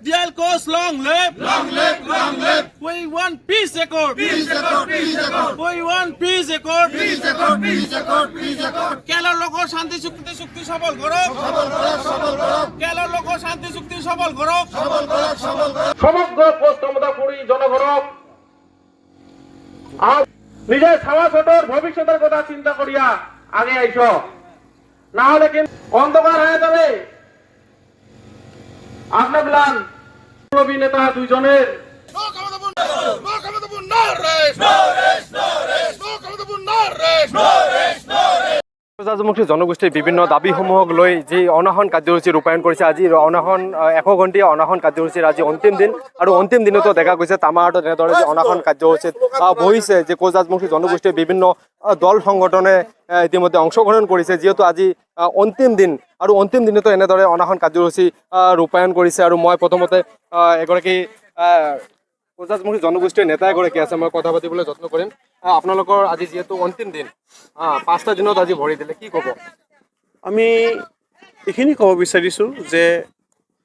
DL Coast, long live. Long live, long live. We want peace accord. Peace accord, peace accord. We want peace accord. Peace accord, peace accord, peace accord. কেলার লোক শান্তি চুক্তি সফল করো। সবল করো, সবল করো, কেলার লোক শান্তি চুক্তি সফল করো। সবল করো, সবল করো। সমগ্র পোস্ট ক্ষমতাপুরী জনগণক আর নিজের সমাজের ভবিষ্যতের কথা চিন্তা করিয়া আগে আইস, না হলে কিন্তু অন্ধকার হয়ে যাবে। আপনার প্লান নেতা দুইজনের No Kamadapur, no Kamadapur, no rest, no rest, no rest, no Kamadapur, no rest, no rest, no rest. Rajbongshi জনগোষ্ঠীৰ বিভিন্ন দাবীসমূহক লৈ যি অনাহন কাৰ্যসূচী ৰূপায়ণ কৰিছে, আজি অনাহন 100 ঘণ্টীয়া অনাহন কাৰ্যসূচীৰ আজি অন্তিম দিন। আৰু অন্তিম দিনতো দেখা গৈছে তামাহাটত এনেদৰে যে অনাহন কাৰ্যসূচীত বহিছে যে কোচ ৰাজবংশী জনগোষ্ঠীৰ বিভিন্ন দল সংগঠনে ইতিমধ্যে অংশগ্ৰহণ কৰিছে, যিহেতু আজি অন্তিম দিন। আৰু অন্তিম দিনতো এনেদৰে অনাহন কাৰ্যসূচী ৰূপায়ণ কৰিছে। আৰু মই প্ৰথমতে এগৰাকী কোচ ৰাজবংশী জনগোষ্ঠীৰ নেতা এগৰাকী আছে, মই কথা পাতিবলৈ যত্ন কৰিম। আপোনালোকৰ আজি যিহেতু অন্তিম দিন, 5টা দিনত আজি ভৰি দিলে, কি ক'ব? আমি এইখিনি ক'ব বিচাৰিছোঁ যে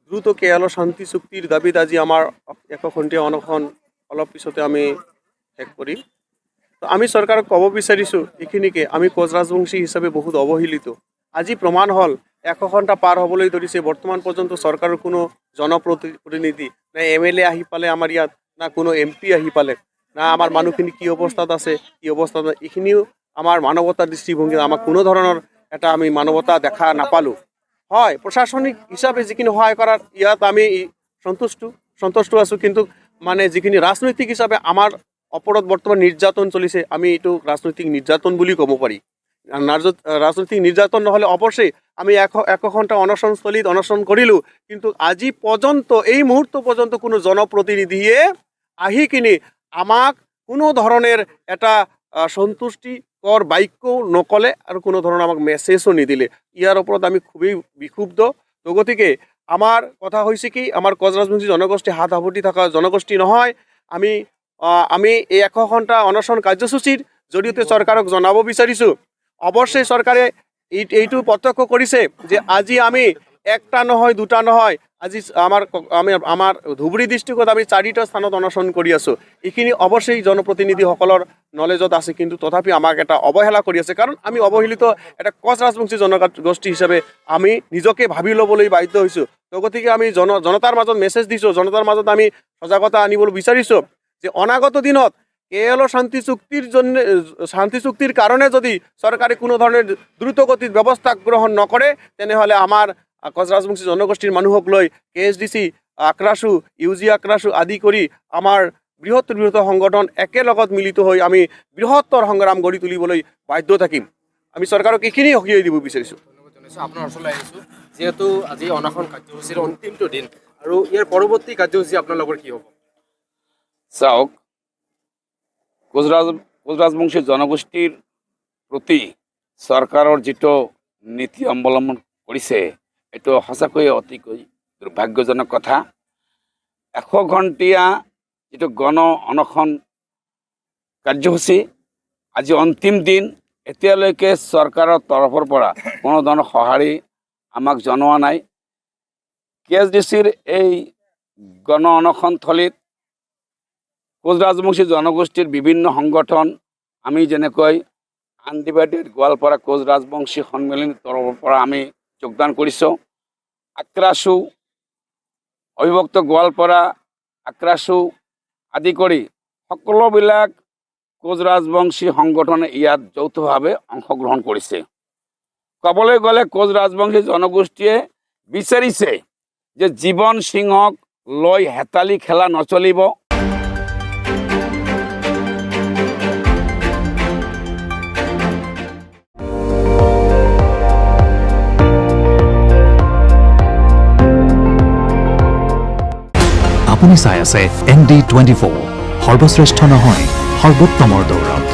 দ্ৰুত কেৰালৰ শান্তি চুক্তিৰ দাবীত আজি আমাৰ 100 ঘণ্টীয়া অনশন অলপ পিছতে আমি শেষ কৰিম। তো আমি চৰকাৰক ক'ব বিচাৰিছোঁ এইখিনিকে, আমি কোচ ৰাজবংশী হিচাপে বহুত অৱহেলিত। আজি প্ৰমাণ হ'ল 100 ঘণ্টা পাৰ হ'বলৈ ধৰিছে, বৰ্তমান পৰ্যন্ত চৰকাৰৰ কোনো জনপ্ৰতিনিধি না MLA আহি পালে আমাৰ ইয়াত, না কোনো MP আহি পালে, না আমাৰ মানুহখিনি কি অৱস্থাত আছে, কি অৱস্থাত নাই, এইখিনিও আমাৰ মানৱতাৰ দৃষ্টিভংগীত আমাক কোনো ধৰণৰ এটা আমি মানৱতা দেখা নাপালোঁ। হয়, প্ৰশাসনিক হিচাপে যিখিনি সহায় কৰাৰ ইয়াত আমি সন্তুষ্ট আছোঁ, কিন্তু মানে যিখিনি ৰাজনৈতিক হিচাপে আমাৰ ওপৰত বৰ্তমান নিৰ্যাতন চলিছে, আমি এইটো ৰাজনৈতিক নিৰ্যাতন বুলি ক'ব পাৰি। ৰাজনৈতিক নিৰ্যাতন নহ'লে অৱশ্যেই আমি 100 ঘণ্টা অনশনস্থলীত অনশন কৰিলোঁ, কিন্তু আজি পৰ্যন্ত এই মুহূৰ্ত পৰ্যন্ত কোনো জনপ্ৰতিনিধিয়ে আহি কিনি আমাক কোনো ধৰণৰ এটা সন্তুষ্টিকৰ বাক্যও নক'লে আৰু কোনো ধৰণৰ আমাক মেছেজো নিদিলে। ইয়াৰ ওপৰত আমি খুবেই বিক্ষুব্ধ। তো গতিকে আমাৰ কথা হৈছে কি, আমাৰ কোচ ৰাজবংশী জনগোষ্ঠী হাত সাৱটি থকা জনগোষ্ঠী নহয়। আমি এই 100 ঘণ্টা অনশন কাৰ্যসূচীৰ জৰিয়তে চৰকাৰক জনাব বিচাৰিছোঁ, অৱশ্যেই চৰকাৰে এইটো প্ৰত্যক্ষ কৰিছে যে আজি আমি একটা নহয়, দুটা নহয়, আজি আমাৰ ধুবুৰী ডিষ্ট্ৰিক্টত আমি 4টা স্থানত অনশন কৰি আছোঁ। এইখিনি অৱশ্যেই জনপ্ৰতিনিধিসকলৰ নলেজত আছে, কিন্তু তথাপি আমাক এটা অৱহেলা কৰি আছে। কাৰণ আমি অৱহেলিত এটা কোচ ৰাজবংশী জনগোষ্ঠী হিচাপে আমি নিজকে ভাবি ল'বলৈ বাধ্য হৈছোঁ। তো গতিকে আমি জনতাৰ মাজত মেছেজ দিছোঁ, জনতাৰ মাজত আমি সজাগতা আনিবলৈ বিচাৰিছোঁ যে অনাগত দিনত কেৰালৰ শান্তি চুক্তিৰ কাৰণে যদি চৰকাৰে কোনো ধৰণৰ দ্ৰুতগতিত ব্যৱস্থা গ্ৰহণ নকৰে, তেনেহ'লে আমাৰ কোচ ৰাজবংশী জনগোষ্ঠীৰ মানুহক লৈ KSDC, আক্ৰাসু, UG আক্ৰাসু আদি কৰি আমাৰ বৃহত্তৰ সংগঠন একেলগত মিলিত হৈ আমি বৃহত্তৰ সংগ্ৰাম গঢ়ি তুলিবলৈ বাধ্য থাকিম। আমি চৰকাৰক এইখিনি সকীয়াই দিব বিচাৰিছোঁ। আপোনাৰ ওচৰলৈ আহিছোঁ, যিহেতু আজি অনাহন কাৰ্যসূচীৰ অন্তিমটো দিন, আৰু ইয়াৰ পৰৱৰ্তী কাৰ্যসূচী আপোনালোকৰ কি হ'ব? চাওক, কোচ ৰাজবংশী জনগোষ্ঠীৰ প্ৰতি চৰকাৰৰ যিটো নীতি অৱলম্বন কৰিছে, এইটো সঁচাকৈয়ে অতিকৈ দুৰ্ভাগ্যজনক কথা। 100 ঘণ্টীয়া যিটো গণ অনশন কাৰ্যসূচী, আজি অন্তিম দিন, এতিয়ালৈকে চৰকাৰৰ তৰফৰ পৰা কোনো ধৰণৰ সঁহাৰি আমাক জনোৱা নাই। KSDCৰ এই গণ অনশনস্থলীত কোচ ৰাজবংশী জনগোষ্ঠীৰ বিভিন্ন সংগঠন, আমি যেনেকৈ আনডিভাইডেড গোৱালপাৰা কোচ ৰাজবংশী সন্মিলনীৰ তৰফৰ পৰা আমি যোগদান কৰিছোঁ, আক্ৰাসু, অবিভক্ত গোৱালপাৰা, আক্ৰাসু আদি কৰি সকলোবিলাক কোচ ৰাজবংশী সংগঠনে ইয়াত যৌথভাৱে অংশগ্ৰহণ কৰিছে। ক'বলৈ গ'লে কোচ ৰাজবংশী জনগোষ্ঠীয়ে বিচাৰিছে যে জীৱন সিংহক লৈ হেতালি খেলা নচলিব। আপুনি চাই আছে ND24, সৰ্বশ্ৰেষ্ঠ নহয়, সৰ্বোত্তমৰ দৌৰত।